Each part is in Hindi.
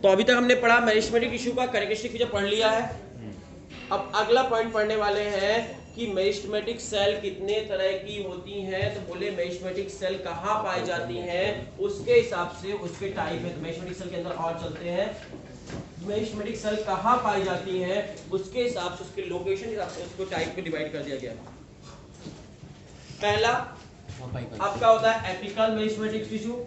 तो अभी तक हमने पढ़ा मेरिस्टेमेटिक टिश्यू का कैरेक्टरिस्टिक फीचर पढ़ लिया है। अब अगला पॉइंट पढ़ने वाले हैं कि मेरिस्टेमेटिक सेल कितने तरह की होती हैं। तो बोले मेरिस्टेमेटिक सेल कहाँ पाई जाती हैं, उसके हिसाब से उसके टाइप है। तो मेरिस्टेमेटिक सेल के अंदर और चलते हैं, मेरिस्टेमेटिक सेल कहाँ पाई जाती हैं उसके हिसाब से, उसके लोकेशन के हिसाब से उसको टाइप में डिवाइड कर दिया गया। पहला आपका होता है एपिकल मेरिस्टेमेटिक टिश्यू।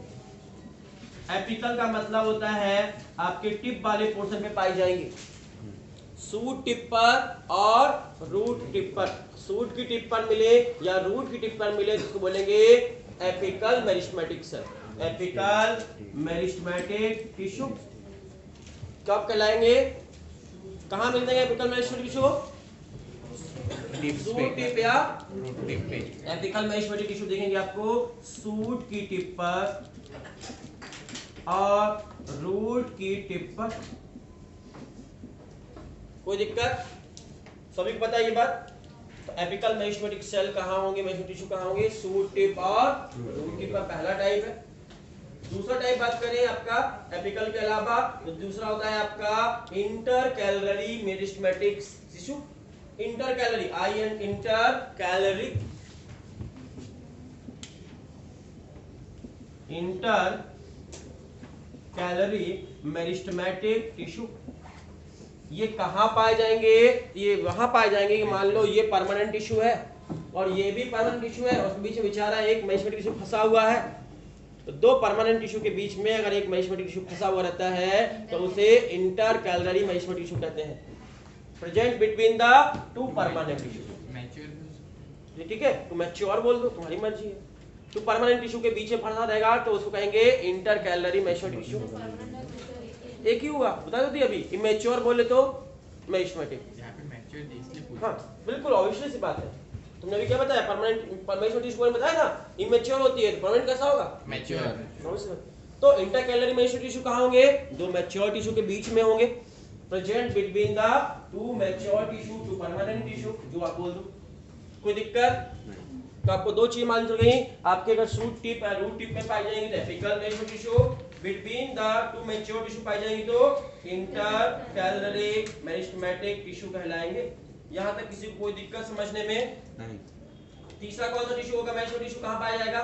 एपिकल का मतलब होता है आपके टिप वाले पोर्शन पे पाई जाएंगे, सूट टिप पर और रूट टिप पर। सूट की टिप पर मिले या रूट की टिप पर मिले जिसको बोलेंगे apical meristematic cell. Apical meristematic tissue कब कहलाएंगे, कहां मिलते हैं apical meristematic tissue? Shoot tip या रूट टिप पे। एपिकल मेरिस्टेमेटिक टिश्यू देखेंगे आपको सूट की टिप पर और रूट की टिप पर। कोई दिक्कत? सभी को पता है ये बात? तो एपिकल मेरिस्टेमेटिक सेल कहाँ होंगे, मेरिस्टेमेटिक टिश्यू कहाँ होंगे? सूट टिप और रूट टिप पर, पहला टाइप है। दूसरा टाइप बात करें आपका एपिकल के अलावा, तो दूसरा होता है आपका intercalary meristematic tissue. Intercalary, I N intercalary, intercalary meristematic tissue. ये कहाँ पाए जाएंगे? ये वहां पाए जाएंगे कि मान लो ये परमानेंट टिश्यू है और ये भी परमानेंट टिश्यू है और उसके बीच में बेचारा एक मेरिस्टेमेटिक टिश्यू फंसा हुआ है। तो दो परमानेंट टिश्यू के बीच में अगर एक मेरिस्टेमेटिक टिश्यू फंसा हुआ रहता है तो उसे इंटरकैलरी मेरिस्टेमेटिक टिश्यू कहते हैं, present between the to permanent tissue. ठीक है, तो मैच्योर बोल दो, तुम्हारी मर्जी है। तो परमानेंट टिश्यू के बीच में फंसा रहेगा तो उसको कहेंगे इंटरकैलरी मेरिस्टेमेटिक टिश्यू। एक ही हुआ, बता दो अभी इमेच्योर बोले तो मेरिस्टेमेटिक। हाँ बिल्कुल ऑब्वियसली सी बात है। तुमने अभी क्या बताया, परमानेंट मेरिस्टेमेटिक टिश्यू बताया ना, इमेच्योर होती है तो परमानेंट कैसा होगा? मैच्योर। तो इंटरकैलरी मेरिस्टेमेटिक टिश्यू कहाँ होंगे? दो मैच्योर टिश्यू के बीच में होंगे, present between the two mature tissue two permanent tissue, जो आप बोल दो। कोई दिक्कत? तो आपको दो चीज मालूम चल गई, आपके अगर सूट टिप या रूट टिप में पाई जाएंगी तो apical meristematic tissue, between the two mature tissue पाई जाएंगी तो इंटरकैलरी मेरिस्टेमेटिक टिश्यू कहलाएंगे। यहां तक किसी को कोई दिक्कत समझने में नहीं। तीसरा कौन सा टिश्यू होगा मेरिस्टेमेटिक टिश्यू, कहां पाया जाएगा?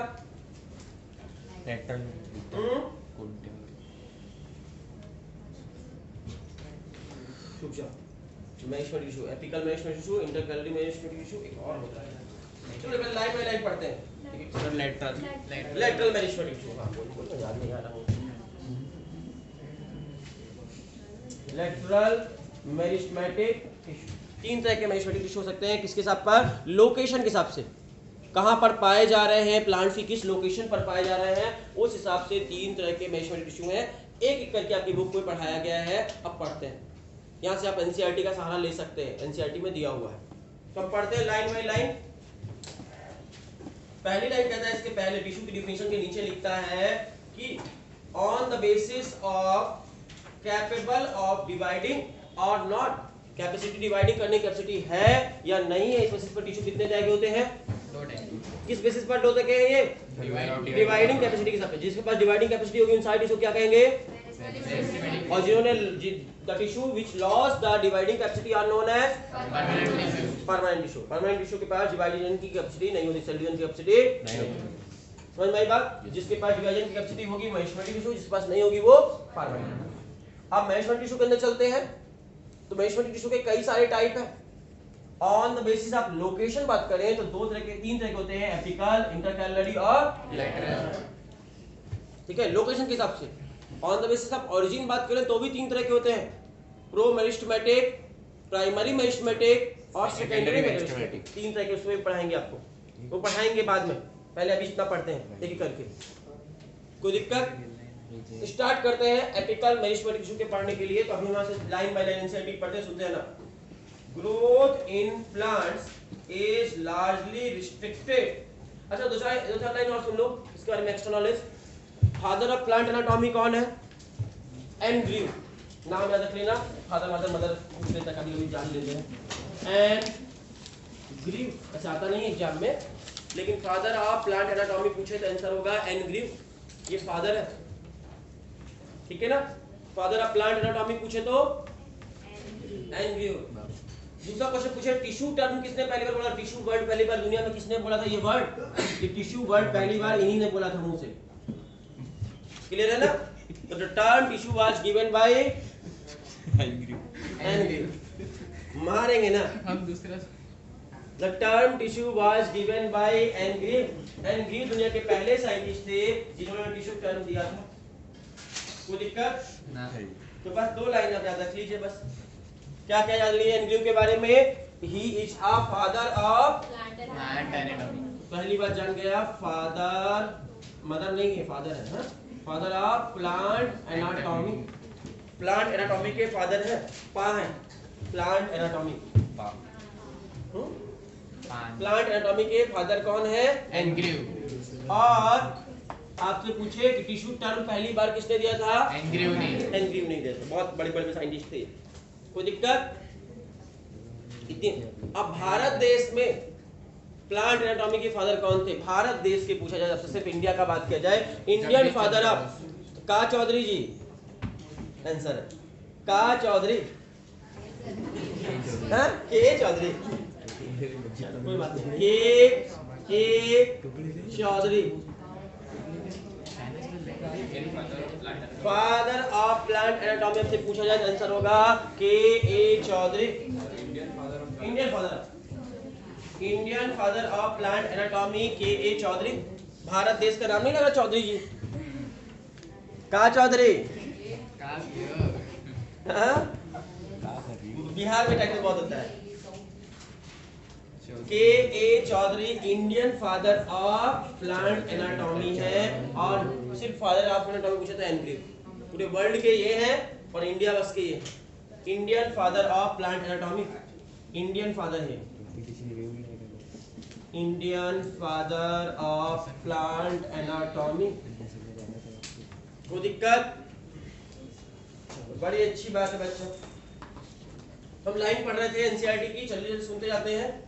Meristematic tissue, apical meristematic tissue, intercalary meristematic tissue, एक और होता है। चलो पहले लाइन बाय लाइन पढ़ते हैं। लेटरल मेरिस्टेमेटिक टिश्यू, हां बोलो याद नहीं आ रहा। लेटरल मेरिस्टेमेटिक टिश्यू, तीन तरह के मेरिस्टेमेटिक टिश्यू हो सकते हैं। किसके हिसाब पर? लोकेशन के हिसाब से, कहां पर पाए जा रहे हैं, प्लांट की किस लोकेशन पर पाए जा रहे हैं, उस हिसाब से तीन तरह के मेरिस्टेमेटिक टिश्यू हैं। एक एक करके आपकी बुक में पढ़ाया गया है, अब पढ़ते हैं। यहां से आप एनसीईआरटी का सहारा ले सकते हैं, एनसीईआरटी में दिया हुआ है। तो हम पढ़ते हैं लाइन बाय लाइन। पहली लाइन कहता है, इसके पहले टिश्यू की डिफिनेशन के नीचे लिखता है कि on the basis of capable of dividing और नॉट, कैपेसिटी डिवाइडिंग करने की कैपेसिटी है या नहीं है, इस बेसिस पर टिश्यू कितने तरह के होते हैं? किस बेसिस पर दो तरह के हैं ये? डिवाइडिंग कैपेसिटी के हिसाब से। जिसके पास डिवाइडिंग कैपेसिटी होगी उन सारे टिश्यू क्या कहेंगे? और जिन्होंने the tissue which lost the dividing capacity are known as permanent tissue. Permanent tissue के पास डिवाइडिंग की कैपेसिटी नहीं होती, सेल डिवीजन की कैपेसिटी नहीं होती। समझ में आई बात? जिसके पास डिवाइजन की कैपेसिटी होगी वो मेरिस्टेमेटिक टिश्यू, जिसके पास नहीं होगी वो परमानेंट। अब मेरिस्टेमेटिक टिश्यू के अंदर चलते हैं। तो मेरिस्टेमेटिक टिश्यू के कई सारे टाइप है। On the basis of location बात करें तो दो तरह के, तीन तरह के होते हैं, एपिकल, इंटरकैलरी और लेटरल। ठीक है, लोकेशन के हिसाब से। On the basis of origin बात करें तो भी तीन तरह के होते हैं, प्रो मेरिस्टेमेटिक, प्राइमरी मेरिस्टेमेटिक और सेकेंडरी मेरिस्टेमेटिक। तीन तरह के उसमें पढ़ाएंगे आपको, वो पढ़ाएंगे बाद में, पहले अभी इतना पढ़ते हैं एक एक करके। कोई दिक्कत? स्टार्ट करते हैं एपिकल मेरिस्टेमेटिक टिश्यू के पढ़ने के लिए। तो अभी वहां से लाइन बाय लाइन एनसीईआरटी पढ़ते हैं, सुनते हैं ना। Growth in plants is largely restricted. अच्छा दो चार लाइन और सुन लो इसके बारे में extra knowledge. Father of plant anatomy कौन है? एन ग्रीव, नाम याद रख लेना। फादर मदर मदर पूछ लेता, कभी जान लेते हैं। एन ग्रीव, ऐसा आता नहीं एग्जाम में, लेकिन फादर ऑफ प्लांट एनाटॉमी पूछे तो आंसर होगा एन ग्रीव, ये फादर है। ठीक है ना? फादर ऑफ प्लांट एनाटॉमी पूछे तो एनग्रीव। दूसरा क्वेश्चन पूछे टिश्यू टर्म किसने पहली बार बोला? टिश्यू वर्ड पहली बार दुनिया में किसने बोला था? ये वर्ड, ये टिश्यू वर्ड पहली बार इन्हीं ने बोला था मुंह से। क्लियर है ना? तो the term tissue was given by N Grew. मारेंगे ना हम दूसरा। The term tissue was given by N Grew. N Grew दुनिया के पहले साइंटिस्ट थे जिन्होंने टिश्यू टर्म दिया था। कोई दिक्कत ना है। तो बस 2 लाइन आप याद रख लीजिए। बस क्या क्या जान लिए एनग्रीव के बारे में? He is a father of plant anatomy. पहली बार जान गया फादर, मदर नहीं है, फादर है। Father of plant anatomy. Plant anatomy के फादर है, पा है प्लांट एनाटॉमी। प्लांट एनाटॉमी के फादर कौन है? एनग्रीव। और आपसे पूछे कि टिश्यू टर्म पहली बार किसने दिया था? एनग्रीव ने। एनग्रीव नहीं दिया था। बहुत बड़े बड़े साइंटिस्ट थे। कोई दिक्कत इतनी। अब भारत देश में प्लांट एनाटॉमी के फादर कौन थे? भारत देश के पूछा जाए, सिर्फ इंडिया का बात किया जाए, इंडियन फादर ऑफ का चौधरी जी। आंसर है का चौधरी, के चौधरी, कोई बात नहीं, K Chaudhary father of plant anatomy. से पूछा जाए आंसर होगा K A Chaudhary. Indian father of plant anatomy K A Chaudhary. Bharat देश का नाम नहीं लगा चौधरी जी? का चौधरी। बिहार में टाइटल बहुत होता है। K A Chaudhary Indian father of plant anatomy है। और सिर्फ फादर ऑफ एनाटॉमी पूछा था एनग्रीव। पूरे वर्ल्ड के ये हैं और इंडिया बस के ये। Indian father of plant anatomy, Indian father है, Indian father of plant anatomy. कोई दिक्कत? बड़ी अच्छी बात है बच्चों। हम लाइन पढ़ रहे थे एनसीईआरटी की, चलिए जल्दी सुनते जाते हैं।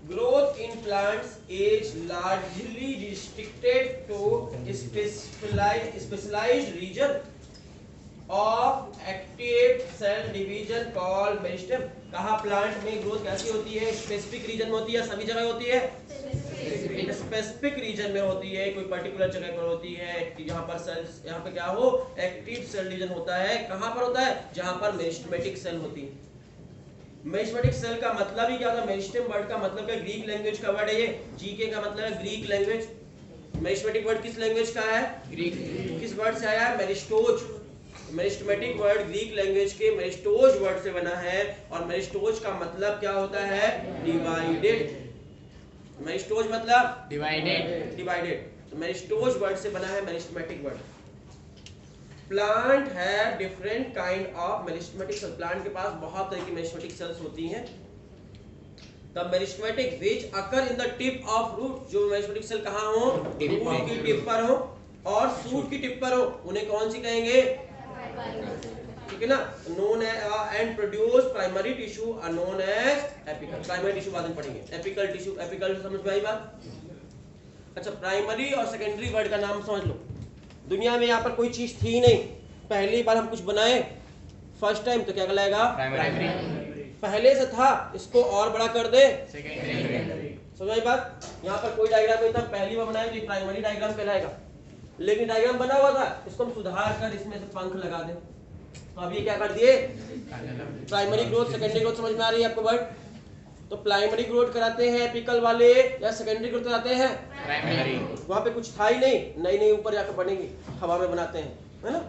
Growth in plants is largely restricted to specialized region of active cell division called meristem. कहा प्लांट में ग्रोथ कैसी होती है? स्पेसिफिक रीजन में होती है, सभी जगह होती है? स्पेसिफिक रीजन में होती है, कोई पर्टिकुलर जगह पर होती है जहां पर सेल्स, यहाँ पे क्या हो, एक्टिव सेल डिवीजन होता है। कहां पर होता है? जहां पर मेरिस्टेमेटिक सेल होती है। मेरिस्टेमेटिक सेल का मतलब ही क्या होता है? मेरिस्टेम वर्ड का मतलब है ग्रीक लैंग्वेज का वर्ड है ये। जीके का मतलब है ग्रीक लैंग्वेज। मेरिस्टेमेटिक वर्ड किस लैंग्वेज का है? ग्रीक। किस वर्ड से आया है? मेरिस्टोज। मेरिस्टेमेटिक वर्ड ग्रीक लैंग्वेज के मेरिस्टोज वर्ड से बना है। और मेरिस्टोज का मतलब क्या होता है? डिवाइडेड। मेरिस्टोज मतलब डिवाइडेड। डिवाइडेड। तो मेरिस्टोज वर्ड से बना है मेरिस्टेमेटिक वर्ड। प्लांट है different kind of meristematic cell. Plant के पास बहुत तरह की मेरिस्टेमेटिक सेल्स होती हैं। The meristematic which occur in the tip of root. जो मेरिस्टेमेटिक सेल कहां हो? रूट की टिप पर हो और शूट की टिप पर हो, उन्हें कौन सी कहेंगे? ठीक है ना? Known and produce primary tissue are known as apical. Primary tissue बाद में पढ़ेंगे। एपिकल टिश्यू, एपिकल समझ में आई बात? अच्छा, प्राइमरी और सेकेंडरी वर्ड का नाम समझ लो। दुनिया में यहाँ पर कोई चीज थी नहीं, पहली बार हम कुछ बनाए फर्स्ट टाइम, तो क्या कहलाएगा? प्राइमरी। पहले से था, इसको और बड़ा कर दे सेकेंडरी। समझ आई बात? यहाँ पर कोई डायग्राम नहीं था, पहली बार बनाए तो प्राइमरी डायग्राम कहलाएगा। लेकिन डायग्राम बना हुआ था, इसको हम सुधार कर इसमें से पंख लगा दे, तो अब ये क्या कर दिए? Primary growth, secondary growth. समझ में आ रही है आपको वर्ड? तो प्राइमरी ग्रोथ कराते हैं एपिकल वाले या सेकेंडरी ग्रोथ कराते हैं? प्राइमरी। वहां पे कुछ था ही नहीं, नई नई ऊपर जाकर बनेगी, हवा में बनाते हैं, है ना?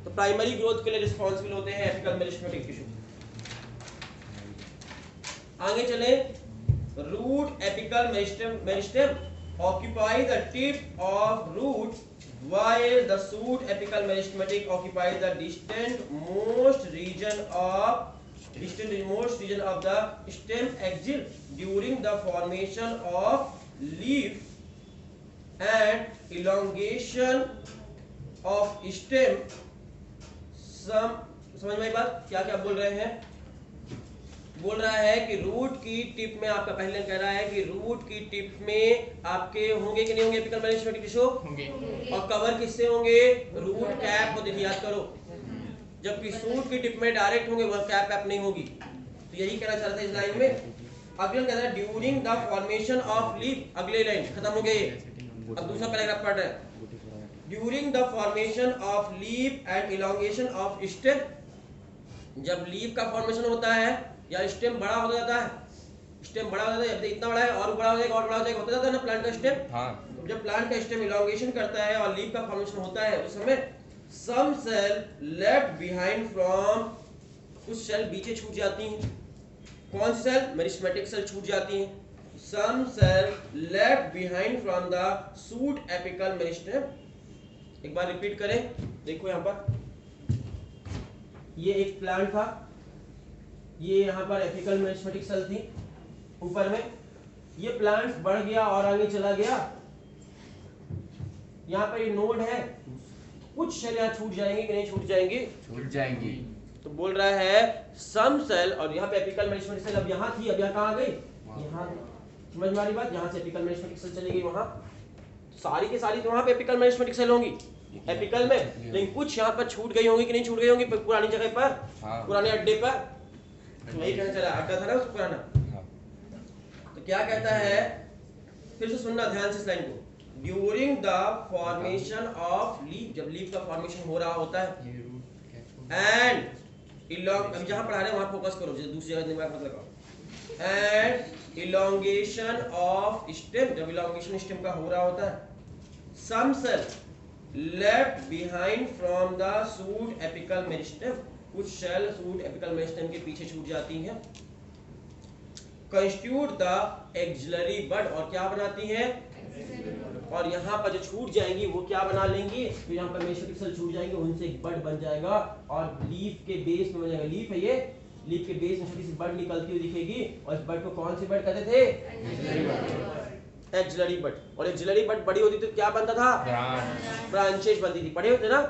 तो प्राइमरी ग्रोथ के लिए रिस्पॉन्सिबल होते हैं एपिकल मेरिस्टेमेटिक टिश्यू। आगे चले। Root apical meristem occupy the tip of root while the shoot apical meristematic occupies the distant most region of the stem axil during the formation of leaf and elongation of stem। समझ में आई बात? क्या क्या बोल रहे हैं? बोल रहा है कि रूट की टिप में, आपका पहले कह रहा है कि रूट की टिप में आपके होंगे कि नहीं होंगे एपिकल मेरिस्टेमेटिक टिश्यू? होंगे। और कवर किससे होंगे? रूट कैप होती लाइन याद करो, जबकि सूट की टिप में डायरेक्ट होंगे, वह कैप ऐप नहीं होगी। तो यही कहना चाह रहा था इस लाइन में। अगला कहना है during the formation of leaf, अगले लाइन खत्म हो गई। अब दूसरा पैराग्राफ पढ़ रहे हैं। During the formation of leaf and elongation of stem, जब लीफ का फॉर्मेशन होता है या स्टेम बड़ा हो जाता है, स्टेम बड़ा हो जाता है, इतना बड़ा है और बड़ा हो जाएगा और बड़ा हो जाएगा, होता जाता है ना प्लांट का स्टेम। हाँ। जब प्लांट का स्टेम इलोंगेशन करता है और लीफ का फॉर्मेशन होता है उस समय सम सेल लेफ्ट बिहाइंड फ्रॉम, कुछ सेल पीछे छूट जाती हैं। कौन सी सेल? मेरिस्टेमेटिक सेल छूट जाती हैं। Some cell left behind from the shoot apical meristem. एक बार रिपीट करें, देखो यहाँ पर ये एक प्लांट था, ये यहाँ पर एपिकल मेरिस्टेमेटिक सेल थी ऊपर में, ये प्लांट बढ़ गया और आगे चला गया, यहाँ पर ये नोड है, कुछ सेल यहाँ छूट जाएंगे कि नहीं छूट जाएंगे? छूट जाएंगी। तो बोल रहा है सम सेल, और यहाँ पे एपिकल मेरिस्टेमेटिक सेल अब यहाँ थी, अब यहाँ कहाँ आ गई? यहाँ। समझ में आ रही बात? यहाँ से एपिकल मेरिस्टेमेटिक सेल चली गई वहाँ, सारी की सारी तो वहाँ पे एपिकल मेरिस्टेमेटिक सेल होंगी एपिकल में, लेकिन कुछ यहाँ पर छूट गई होंगी कि नहीं छूट गई होंगी पुरानी जगह पर, पुराने अड्डे पर। तो वही कहना चला, अड्डा था ना उसको पुराना। तो क्या कहता है, फिर से सुनना ध्यान से इस लाइन को। During the formation of leaf, जब लीफ का फॉर्मेशन हो रहा होता है, एंड अब जहां पढ़ा रहे हैं वहां फोकस करो, जैसे दूसरी जगह दिमाग मत लगाओ। एंड इलोंगेशन ऑफ स्टेम, जब इलोंगेशन स्टेम का हो रहा होता है, some cell left behind from the shoot apical meristem, कुछ सेल सूट एपिकल मेरिस्टेम के पीछे छूट जाती हैं। कंस्टिट्यूट द एक्सिलरी बड, और क्या बनाती हैं? और यहाँ पर जो छूट जाएंगी वो क्या बना लेंगी? तो यहाँ पर मेरिस्टेमेटिक सेल छूट जाएंगे, उनसे एक बड बन जाएगा और लीफ के बेस में बन जाएगा। लीफ है ये, लीफ के बेस में छोटी सी बड निकलती हुई दिखेगी, और इस बड को कौन सी बड कहते थे? एक्सिलरी बड। और एक्सिलरी बड बड़ी होती तो क्या बनता था? ब्रांचेस बनती थी, पढ़े होते ना।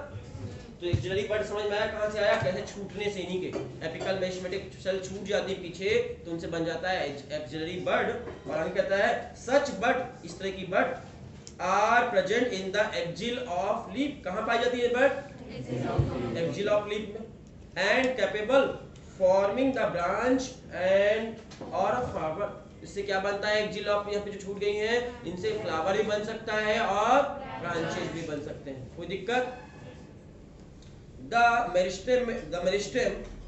तो एक्सिलरी बड समझ में आया कहाँ से आया? कैसे छूटने से, इन्हीं के एपिकल मेरिस्टेमेटिक सेल छूट जाती है पीछे, तो उनसे बन जाता है एक्सिलरी बड। और आगे कहता है सच बड, इस तरह की bud are present in the axil of leaf, कहाँ पाई जाती है बड? एक्सिल ऑफ लीफ में। And capable forming the branch and और फ्लावर, इससे क्या बनता है? एक्सिल ऑफ, यहाँ पे जो छूट गई हैं इनसे फ्लावर भी बन सकता है और ब्रांचेस भी बन सकते हैं, कोई दिक्कत? द मेरिस्टेम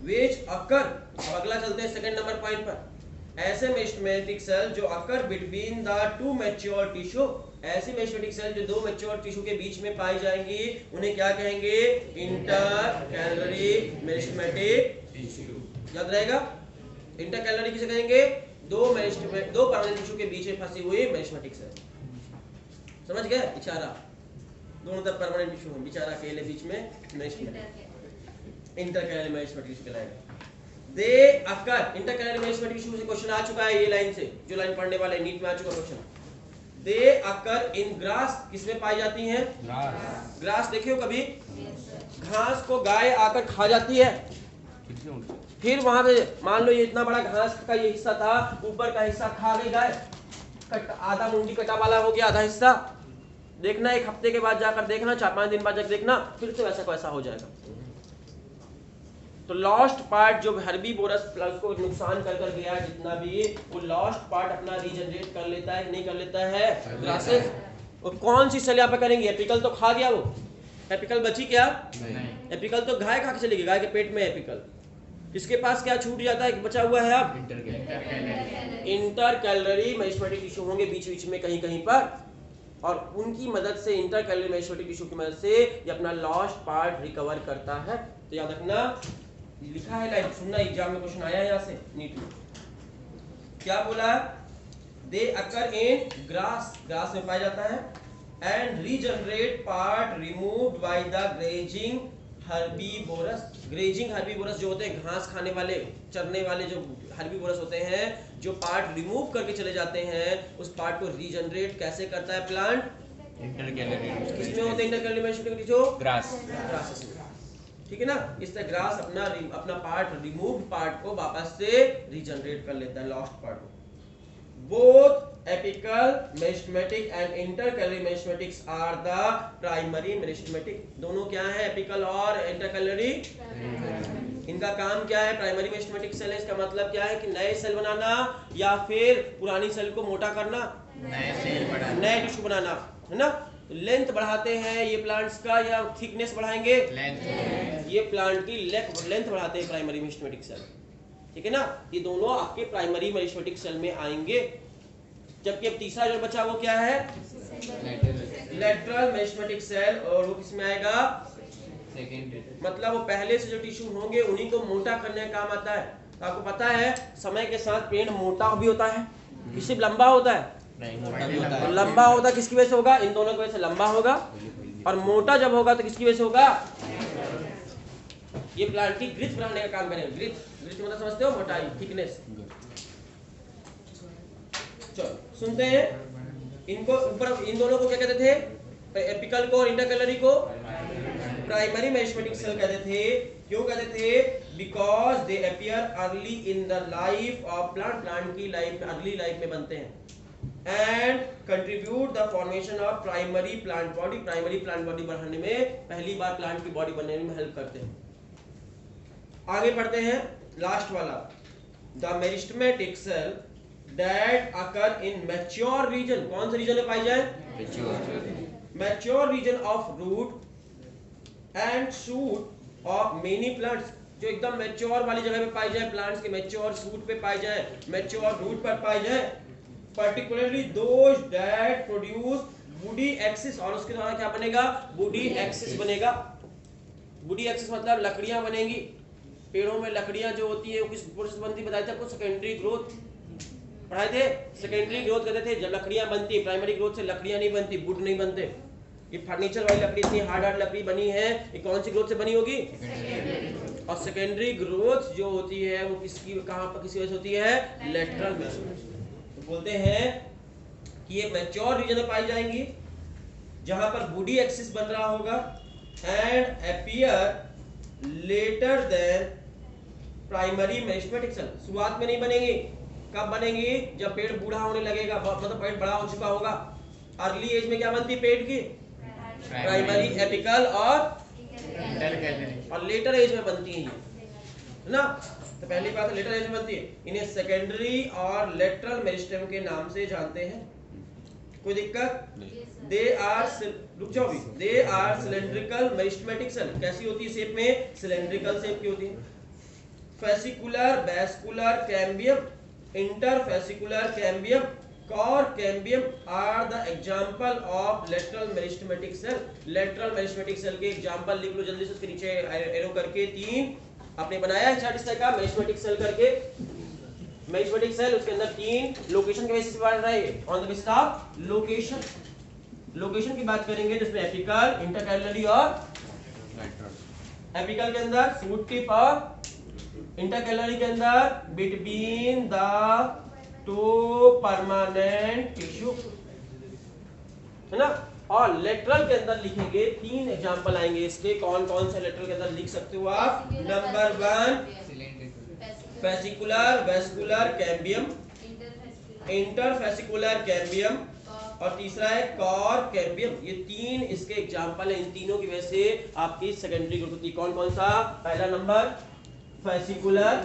which occur, अब अगला चलते हैं सेकंड नंबर पॉइंट पर। ऐसे मेरिस्टेमेटिक सेल जो occur between the two mature tissue, ऐसी मेरिस्टेमेटिक सेल जो दो मैच्योर टिश्यू के बीच में पाई जाएंगी उन्हें क्या कहेंगे? Intercalary meristematic tissue. याद रहेगा, इंटरकैलरी किसे कहेंगे? दो परमानेंट टिश्यू के बीच में फंसी हुई मेरिस्टेमेटिक सेल। समझ गए? बेचारा दोनों तरफ परमानेंट टिश्यू है, बेचारा अकेले बीच में मेरिस्टेमेटिक, इंटरकैलरी मेरिस्टेमेटिक टिश्यू कहलाएगा। दे अकर, इंटरकैलरी मेरिस्टेमेटिक टिश्यू से क्वेश्चन आ चुका है, ये लाइन से जो लाइन पढ़ने वाले नीट में आ चुका क्वेश्चन। दे अकर इन ग्रास, किसमें पाई जाती हैं? ग्रास देखियो कभी, घास को गाय आकर खा जाती है, फिर वहां पे मान लो ये इतना बड़ा घास का ये हिस्सा था, ऊपर का हिस्सा खा गई गाय, आधा मुंडी कटा वाला हो गया, आधा हिस्सा। देखना एक हफ्ते के बाद जाकर देखना, 4-5 दिन बाद जाकर देखना, फिर से वैसा वैसा हो जाएगा। तो लॉस्ट पार्ट जो हर्बीवोरस प्लस को नुकसान कर गया जितना भी, वो लॉस्ट पार्ट अपना रीजनरेट कर लेता है, नहीं कर लेता है? ग्रासेस। और कौन सी सेल यहाँ पे करेंगे? एपिकल तो खा गया वो, एपिकल बची क्या? नहीं। एपिकल तो गाय खा के चली गई, गाय के पेट में एपिकल। किसके पास क्या छूट जाता है, बचा हुआ है? अब इंटरकैलरी मेरिस्टेमेटिक टिश्यू होंगे बीच बीच में कहीं कहीं पर, और उनकी मदद से, इंटरकैलरी मेरिस्टेमेटिक टिश्यू की मदद से ये अपना लॉस्ट पार्ट रिकवर करता है। तो याद रखना, लिखा है लाइन, सुनना, एग्जाम में क्वेश्चन आया है यहाँ से नीट में। क्या बोला? दे अकर इन ग्रास, ग्रास में पाया जाता है, and regenerate part removed by the grazing herbivorous. Grazing herbivorous जो होते हैं घास खाने वाले, चरने वाले जो हर्बीवोरस होते हैं, जो पार्ट रिमूव करके चले जाते हैं, उस पार्ट को रीजनरेट कैसे करता है प्लांट? इंटरकैलरी। किसमें होते हैं intercalary meristematic tissue? Grass, grasses में। ठीक है ना? इस तरह ग्रास अपना पार्ट, रिमूव पार्ट को वापस से रीजनरेट कर लेता है, लॉस्ट पार्ट को। Both apical meristematic and intercalary meristematics are the primary meristematic. दोनों क्या है, एपिकल और इंटरकैलरी। इनका काम क्या है, प्राइमरी मेरिस्टेमेटिक सेल है, इसका मतलब क्या है कि नए सेल बनाना या फिर पुरानी सेल को मोटा करना, नए सेल बढ़ाना, नए टिश्यू बनाना, है ना। लेंथ बढ़ाते हैं ये प्लांट्स का या थिकनेस बढ़ाएंगे, लेंथ, ये प्लांट की लेंथ बढ़ाते हैं प्राइमरी मेरिस्टेमेटिक सेल, ठीक है ना। ये दोनों आपके प्राइमरी मेरिस्टेमेटिक सेल में आएंगे। जबकि अब तीसरा जो बचा वो क्या है, लेटरल मेरिस्टेमेटिक सेल, और वो किसमें आएगा, सेकेंडरी, मतलब वो पहले से जो टिश्यू होंगे उन्हीं को मोटा करने का काम आता है। तो आपको पता है समय के साथ पेड़ मोटा भी होता है, किसी लंबा होता है, और लंबा होता किसकी वजह से होगा, इन दोनों की वजह से लंबा होगा, और मोटा जब होगा तो किसकी वजह से होगा, ये प्लांट की ग्रिथ बढ़ाने का काम करेगा। ग्रिथ मतलब समझते हो, मोटाई, थिकनेस। चलो सुनते हैं इनको, ऊपर इन दोनों को क्या कहते थे, एपिकल को और इंटरकैलरी को प्राइमरी मेरिस्टेमेटिक सेल कहते थे। क्यों कहते थे, because they appear early in the life of plant, plant की लाइफ, अर्ली लाइफ में बनते हैं, and contribute the formation of primary plant body, primary plant body बढ़ाने में, पहली बार प्लांट की बॉडी बनने में हेल्प करते हैं। आगे बढ़ते हैं, लास्ट वाला, the meristematic cell that occur in mature region. कौन से रीजन में पाई जाए, mature region of root and shoot of many plants, जो एकदम मैच्योर वाली जगह पे पाई जाए, प्लांट्स के मैच्योर शूट पे पाई जाए, मैच्योर रूट पर पाई जाए, particularly those that produce woody axis, और उसके द्वारा क्या बनेगा, वुडी एक्सिस बनेगा। वुडी एक्सिस मतलब लकड़ियां बनेंगी, पेड़ों में लकड़ियां जो होती है वो किस प्रोसेस बनती, बताया था आपको, सेकेंडरी ग्रोथ पढ़ाए थे। सेकेंडरी ग्रोथ कहते थे जब लकड़ियां बनती है, प्राइमरी ग्रोथ से लकड़ियां नहीं बनती, वुड नहीं बनते। ये फर्नीचर वाली लकड़ी, इतनी हार्ड लकड़ी बनी है, ये कौन सी ग्रोथ से बनी होगी, और सेकेंडरी ग्रोथ जो होती है वो किसकी, कहां पर, किसी वजह से होती है, लेटरल में। तो बोलते हैं कि ये मैच्योर रीजन में पाई जाएंगी जहां पर वुडी एक्सिस बन रहा होगा, and appear later than primary meristematic cell. शुरुआत में नहीं बनेगी, कब बनेगी, जब पेड़ बूढ़ा होने लगेगा, मतलब पेड़ बड़ा हो चुका होगा। अर्ली एज में क्या बनती है पेड़ की, प्राइमरी, एपिकल और लेटर एज में बनती है, है ना। तो पहली बात लेटर एज में बनती है, इन्हें सेकेंडरी और लेटरल मेरिस्टेम के नाम से जानते हैं। कोई दिक्कत, दे आर, रुक जाओ भी, they are cylindrical meristematic cell. कैसी होती है शेप में, सिलेंड्रिकल शेप की होती है। Fascicular, vascular cambium, interfascicular cambium, cork cambium are the example of lateral meristematic cell. Lateral meristematic cell के एग्जांपल लिख लो जल्दी से, उसके नीचे एरो करके, तीन आपने बनाया है चार्ट इस तरह का, मेरिस्टेमेटिक सेल करके। मेरिस्टेमेटिक सेल, उसके अंदर तीन लोकेशन के बेसिस पे बन रहा है, on the basis of location. Location की बात करेंगे जिसमें एपिकल, इंटरकैलरी और एपिकल के अंदर शूट टिप, और इंटरकैलरी के अंदर between the to permanent tissue, है ना। और लेटरल के अंदर लिखेंगे, तीन एग्जांपल आएंगे इसके, कौन कौन से लेटरल के अंदर लिख सकते हो आप। Number 1 fascicular vascular cambium, interfascicular cambium, और तीसरा है कॉर कैम्बियम। ये तीन इसके एग्जांपल है, इन तीनों की वजह से आपकी सेकेंडरी ग्रोथ होती है। कौन कौन सा, पहला नंबर फेसिकुलर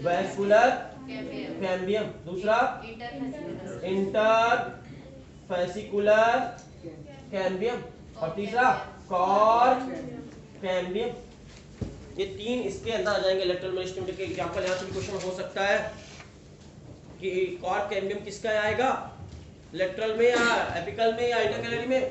वेस्कुलर कैम्बियम, दूसरा इंटर फेसिकुलर कैम्बियम, और तीसरा कॉर कैम्बियम। ये तीन इसके अंदर आ जाएंगे लेटरल मेरिस्टेमेटिक के एग्जांपल। यहाँ से भी क्वेश्चन हो सकता है कि कॉर कैम्बियम किसका आएगा, लेटरल में या एपिकल में या इंटरकैलरी में।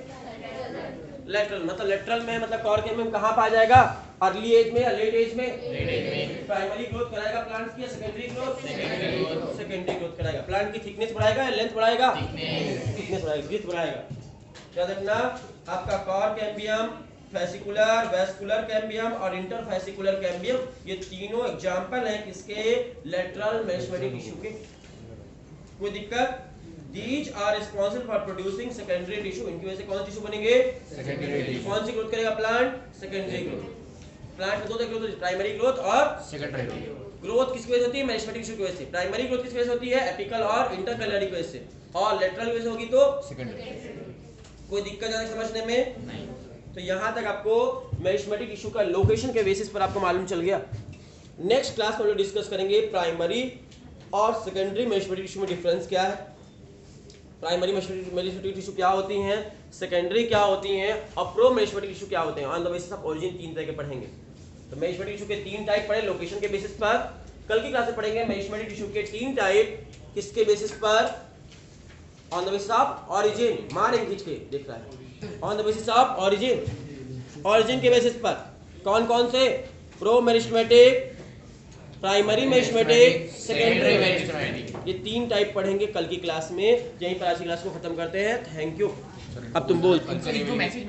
लेटरल मतलब लेटरल में, मतलब कॉर कैम्बियम कहाँ पाया जाएगा, अर्ली एज में या लेट एज में। प्राइमरी ग्रोथ कराएगा प्लांट्स की या सेकेंडरी ग्रोथ, सेकेंडरी ग्रोथ कराएगा। प्लांट की थिकनेस बढ़ाएगा या लेंथ बढ़ाएगा, थिकनेस बढ़ाएगा, ग्रोथ बढ़ाएगा। याद रखना आपका cork cambium, fascicular vascular cambium और इंटरफेसिकुलर कैम्बियम, ये तीनों एग्जांपल हैं किसके, लेटरल मेरिस्टेमेटिक टिश्यू के। कोई दिक्कत, These are responsible for producing secondary tissue। इनकी वजह से कौन टिश्यू बनेंगे, सेकेंडरी टिश्यू। कौन सी ग्रोथ करेगा प्लांट, सेकेंडरी ग्रोथ। प्लांट में दो तरह की ग्रोथ, प्राइमरी ग्रोथ और सेकेंडरी ग्रोथ किसकी वजह से होती है? मेरिस्टेमेटिक टिश्यू की वजह से। प्राइमरी ग्रोथ किसकी वजह से होती है? एपिकल और इंटरकैलरी की वजह से, और लेटरल वजह से होगी तो सेकेंडरी। कोई दिक्कत ज्यादा समझने में? नहीं। तो यहाँ तक आपको मेरिस्टेमेटिक टिश्यू का लोकेशन के बेसिस पर आपको मालूम चल गया। नेक्स्ट क्लास में हम लोग डिस्कस करेंगे प्राइमरी और सेकेंडरी मेरिस्टेमेटिक टिश्यू में डिफरेंस क्या है, प्राइमरी मेरिस्टेमेटिक टिश्यू क्या होती हैं, सेकेंडरी क्या होती हैं, और प्रो मेरिस्टेमेटिक टिश्यू क्या होते हैं। On the basis of origin 3 तरह के पढ़ेंगे। तो मेरिस्टेमेटिक टिश्यू के 3 टाइप पढ़े लोकेशन के बेसिस पर। कल की क्लास में पढ़ेंगे मेरिस्टेमेटिक टिश्यू के 3 टाइप किसके बेसिस पर? On the basis of origin. मार खींच के देख रहा है। On the basis of origin, origin के बेसिस पर कौन कौन से? Pro meristematic, primary meristematic, secondary meristematic. ये 3 टाइप पढ़ेंगे कल की क्लास में। यहीं पर आज की क्लास को खत्म करते हैं। Thank you. अब तुम बोल।